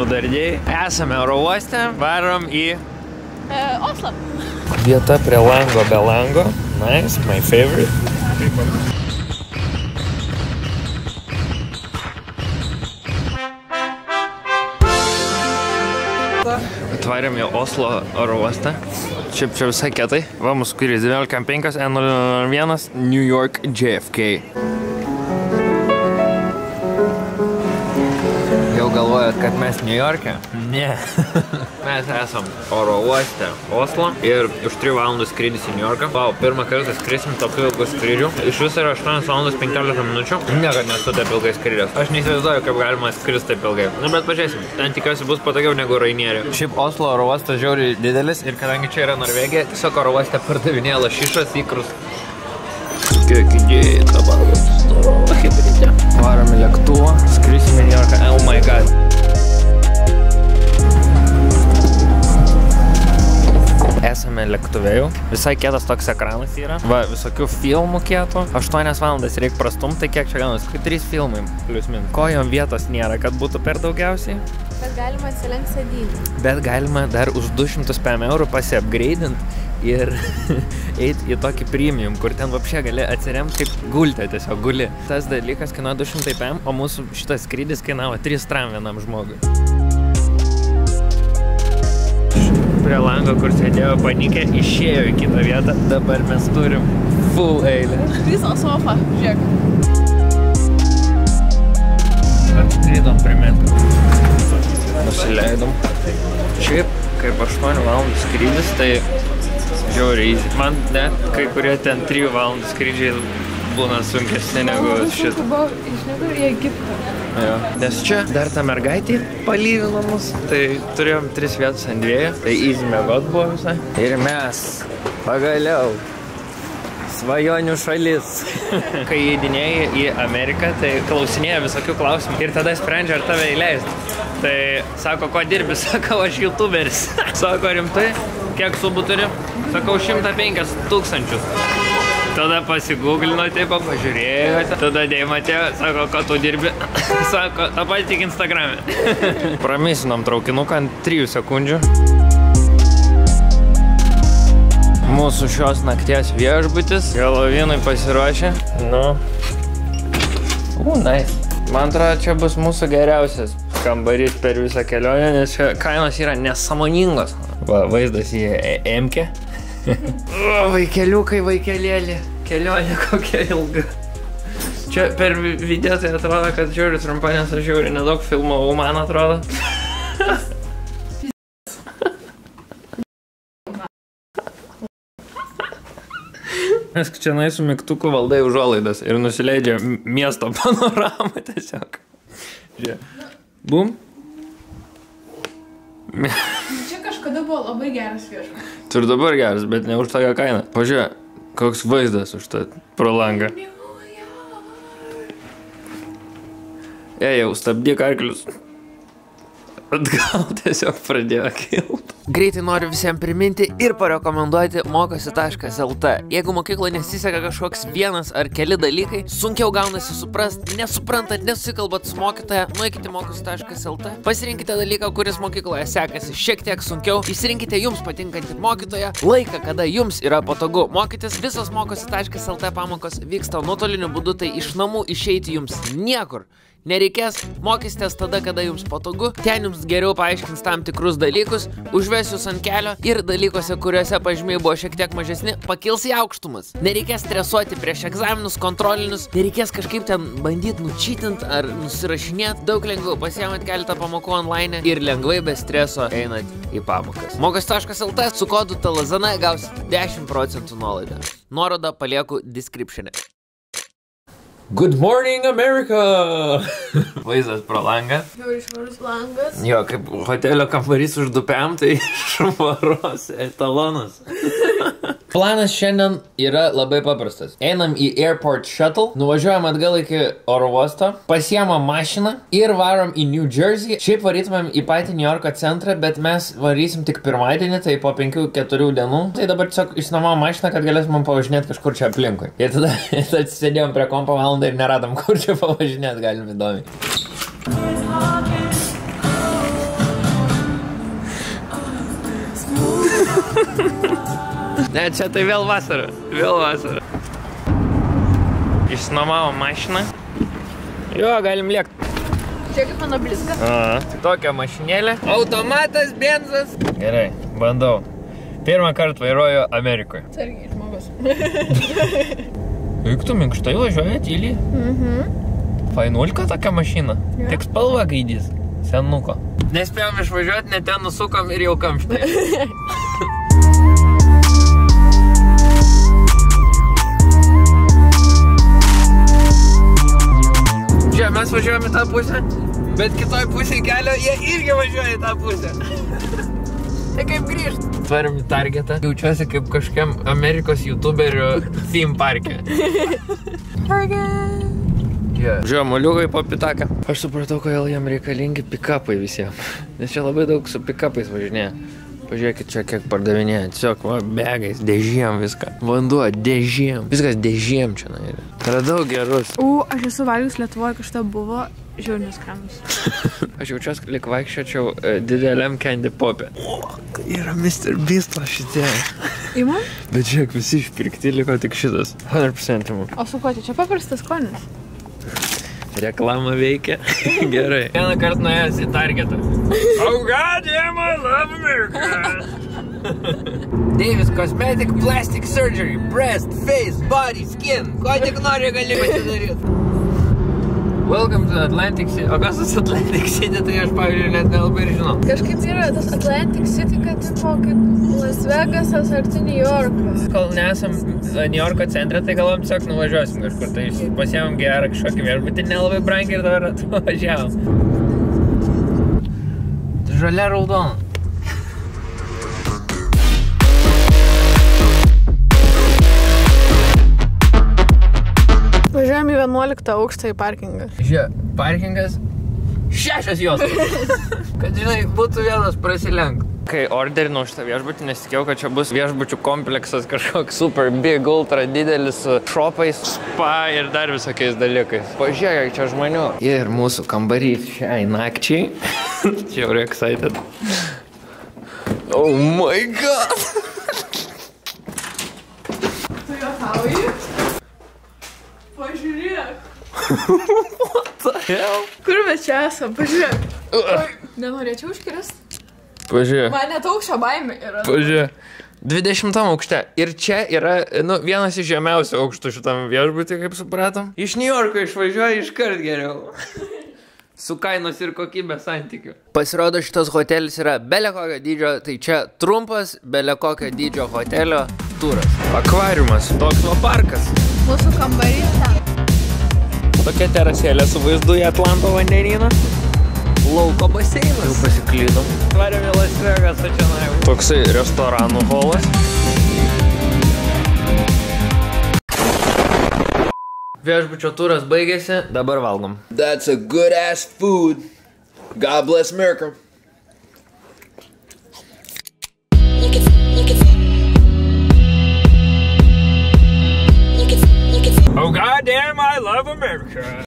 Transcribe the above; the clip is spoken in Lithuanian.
nudardėjai. Esame oro uoste, varom į... Oslo. Vieta prie lango be lango. Nice, my favorite. Atvarėm į Oslo oro uostą. Šiaip čia visai kietai. Va, mūsų kuris 19.5 N001 New York JFK. Jau galvojat, kad mes New York'e? Ne. Mes esam oro uoste Oslo ir už 3 valandų skrydis į New Yorką. Wow, pirmą kartą skrisim tokiu ilgu skrydžiu. Iš viso yra 8 valandos 15 minučių. Niekad nesu taip ilgai skridęs. Aš neįsivaizduoju, kaip galima skristi taip ilgai. Nu, bet pažiūrėsim. Ten tikiuosi bus patogiau negu Rainierė. Šiaip Oslo oro uostas žiauriai didelis ir kadangi čia yra Norvegija, tiesiog oro uoste pardavinėja lašišas, ikrus. Kiek dabar varom į lėktuvą, skrisim į New Yorką. Oh my god. Esame lėktuve jau. Visai kietas toks ekranas yra. Va, visokių filmų kietų. 8 valandas reikia prastumti, tai kiek čia gaunas? 3 filmai plius minus. Kojom vietos nėra, kad būtų per daugiausiai. Bet galima atsilenkti sėdynį. Bet galima dar už 200 eurų pasiapgreidint ir eiti į tokį premium, kur ten vapšė gali atsiremti kaip gultė, tiesiog guli. Tas dalykas kainuoja 200 PM, o mūsų šitas skrydis kainavo 3 tram vienam žmogui. Prie lango, kur sėdėjo panikę, išėjo į kitą vietą. Dabar mes turim full eilę. Visą sofą, žiūrėk. Atskridom prie metro. Nusileidom. Šiaip, kaip 8 valandų skrydis, tai žiauriai easy. Man net kai kurie ten 3 valandų skrydžiai būna sunkesni negu šitą. Išnedu į Egiptą. Jo. Nes čia dar ta mergaitė palyvino mus, tai turėjom 3 vietas ant 2, tai easy miegot buvo visai. Ir mes pagaliau svajonių šalis. Kai įdinėjai į Ameriką, tai klausinėja visokių klausimų ir tada sprendžia, ar tave įleisti. Tai sako, ko dirbi? Sakau, aš youtuberis. Sako, rimtai? Kiek subų turi? Sakau, 105 000. Tada pasigūglino, taip, pažiūrėjote. Tada Deimatė, sako, ko tu dirbi? Sako, tą patį tik Instagram'e. Pramisinom traukinuką ant 3 sekundžių. Mūsų šios nakties viešbutis. Helovinui pasiruošė. Nu. Nice. Man atrodo, čia bus mūsų geriausias kambarys per visą kelionę, nes čia kainos yra nesąmoningos. Va, vaizdas į Emkę. Vaikeliukai, vaikelėlį. Kelionė kokia ilga. Čia per video tai atrodo, kad žiūri trumpa, nes aš žiūri nedaug filmavau, man atrodo. Nes čia su mygtuku valdai užuolaidas ir nusileidžia miesto panoramą tiesiog. Žiūrėk. Bum. Čia kažkada buvo labai geras viešbutis. Tu ir dabar geras, bet ne už tokią kainą. Pažiūrėk, koks vaizdas už tą pro langą. Jau, stabdyk arklius. Atgal tiesiog pradėjo kilt. Greitai noriu visiems priminti ir parekomenduoti mokosi.lt. Jeigu mokykloje nesiseka kažkoks vienas ar keli dalykai, sunkiau gaunasi suprast, nesuprantat, nesusikalbat su mokytoja, nueikite mokosi.lt. Pasirinkite dalyką, kuris mokykloje sekasi šiek tiek sunkiau, išsirinkite jums patinkantį mokytoją, laiką, kada jums yra patogu mokytis. Visos mokosi.lt pamokos vyksta nuotoliniu būdu, tai iš namų išeiti jums niekur nereikės, mokysitės tada, kada jums patogu, ten jums geriau paaiškins tam tikrus dalykus, užves jūs ant kelio ir dalykuose, kuriuose pažymiai buvo šiek tiek mažesni, pakils į aukštumas. Nereikės stresuoti prieš egzaminus, kontrolinius, nereikės kažkaip ten bandyti nučytint ar nusirašinėti, daug lengviau pasiėmat keletą pamokų online ir lengvai be streso einat į pamokas. Mokosi.lt su kodu TALAZANA gausit 10% nuolaidą. Nuorodą palieku description'e. Good morning, America! Vaizdas pro langą. Jau išvarus langas. Jo, kaip hotelio kambarys už dupiam, tai švaros etalonas. Planas šiandien yra labai paprastas. Einam į Airport Shuttle, nuvažiuojam atgal iki oro uosto, pasiemam mašiną ir varom į New Jersey. Šiaip varytumėm į patį New Yorko centrą, bet mes varysim tik pirmadienį, tai po 5-4 dienų. Tai dabar tiesiog išsinuomavom mašiną, kad galėsim pavažinėti kažkur čia aplinkui. Ir tada atsisėdėjom prie kompo valandą ir neradom, kur čia pavažinėti galim įdomiai. Ne, čia tai vėl vasara. Vėl vasara. Išsinuomavo mašiną. Jo, galim lėkti. Čia kaip mano blizga. Tokia mašinėlė. Automatas, benzas. Gerai, bandau. Pirmą kartą vairuoju Amerikoje. Sargiai žmogus. Juk tu minkštai važiuoja tyliai. Fainulka tokia mašina. Tik spalva gaidys. Senuko. Nespėjom išvažiuoti, net ten nusukom ir jau kamštė. Čia mes važiuojame į tą pusę, bet kitoj pusėje kelio jie irgi važiuoja į tą pusę. Tai kaip grįžt? Tvarim į Targetą. Jaučiuosi kaip kažkiam Amerikos youtuberių theme parke. Target! Žiūrėjau, moliukai po pitaką. Aš supratau, kodėl jam reikalingi pikapai visiems. Nes čia labai daug su pikapais važinėja. Pažiūrėkit čia, kiek pardavinėja. Tiesiog, va, begais, dėžiem viską. Vanduo, dėžiem. Viskas dėžiem čia yra. Radau gerus. Aš esu valgius Lietuvoje, kažta buvo žiaurinis kremas. Aš jaučiuosi, lyg vaikščiočiau dideliam candy popė. Tai yra Mr. Beast'o šitie. Įmam? Bet žiūrėk, visi išpirkti, liko tik šitas. 100% įmam. O su ko čia paprastas skonis? Reklama veikia. Gerai. Vieną kartą nuėjęs į Targetą. Oh god damn, I love America! Davis Cosmetic Plastic Surgery, breast, face, body, skin. Ko tik nori gali pasidaryti. Welcome to Atlantic City. O kas tas Atlantic City, tai aš, pavyzdžiui, net nelabai ir žinau. Kažkaip yra tas Atlantic City, kad tipo kaip Las Vegasas arti New Yorkas. Kol nesam New Yorko centre, tai galvom tiesiog nuvažiuosim kažkur. Tai pasiėmėm gerą kažkokį viešbutį, nelabai brangiai ir dabar atvažiavom. Žalia raudona. Važiuojam į 11 aukštą į parkingą. Žiūrėk, parkingas 6 jos. Kad, žinai, būtų vienas prasilenkt. Kai orderinau šitą viešbutį, nesitikėjau, kad čia bus viešbučių kompleksas kažkoks super big, ultra didelis su šopais, spa ir dar visokiais dalykais. Pažiūrėk, čia žmonių. Ir mūsų kambarys šiai nakčiai. Čia jau excited. Oh my god! Tu juokauji? Pažiūrėk. What the hell? Kur mes čia esam? Pažiūrėk. Nenorėčiau užkrist. Pažiūrėk. Man net aukščio baimė yra. Pažiūrėk. 20 aukšte. Ir čia yra, vienas iš žemiausių aukštų šitam viešbutį, kaip supratom. Iš New Yorko išvažiuoja iškart geriau. Su kainos ir kokybės santykiu. Pasirodo, šitas hotelis yra belekokio dydžio, tai čia trumpas belekokio dydžio hotelio turas. Akvariumas, toks va parkas. Mūsų kambarys ten. Tokia terasėlė su vaizdu į Atlanto vandenyną. Lauko baseinas. Jau pasiklydom. Varėm į Las Vegasą čia naivų. Toksai restoranų holas. Viešbučio turas baigėsi, dabar valgom. That's a good ass food. God bless America. Oh god damn, I love America.